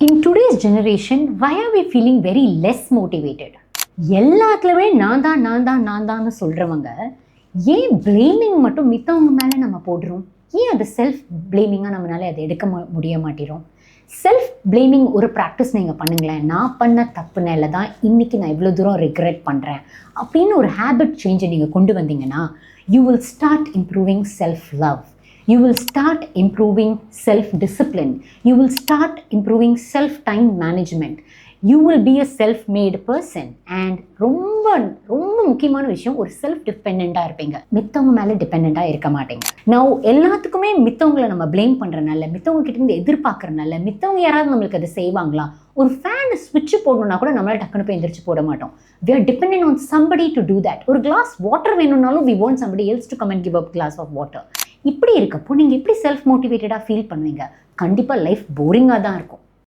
In today's generation, why are we feeling very less motivated? எல்லாத்துலவே நான் தான் சொல்கிறவங்க ஏன் பிளேமிங் மட்டும் மித்தவங்க மேலே நம்ம போடுறோம்? ஏன் அது செல்ஃப் பிளேமிங்காக நம்மளால அதை எடுக்க முடிய மாட்டேறோம்? செல்ஃப் பிளேமிங் ஒரு ப்ராக்டிஸ் நீங்கள் பண்ணுங்களேன். நான் பண்ண தப்புனால தான் இன்றைக்கி நான் இவ்வளோ தூரம் ரிக்ரெட் பண்ணுறேன் அப்படின்னு ஒரு ஹேபிட் சேஞ்சை நீங்கள் கொண்டு வந்தீங்கன்னா you will start improving self-love. You will start improving self-discipline. You will start improving self-time management. You will be a self-made person. And ரொம்ப முக்கியமான விஷயம், ஒரு செல்ஃப் டிபெண்டாக இருப்பீங்க. மித்தவங்க மேலே டிபெண்டாக இருக்க மாட்டீங்க. நான் எல்லாத்துக்குமே மித்தவங்களை நம்ம பிளேம் பண்ணுறனால, மித்தவங்க கிட்டேருந்து எதிர்பார்க்குறனால, மித்தவங்க யாராவது நம்மளுக்கு அதை செய்வாங்களா? ஒரு ஃபேனை ஸ்விட்ச் போடணுன்னா கூட நம்மளால் டக்குனு போய் எந்திரிச்சு போட மாட்டோம். We are dependent on somebody to do that. ஒரு கிளாஸ் வாட்டர் வேணும்னாலும் we want somebody else to come and give up glass of water. இப்படி இருக்கப்போ நீங்கள் எப்படி செல்ஃப் மோட்டிவேட்டடாக ஃபீல் பண்ணுவீங்க? கண்டிப்பாக லைஃப் போரிங்காக தான் இருக்கும்.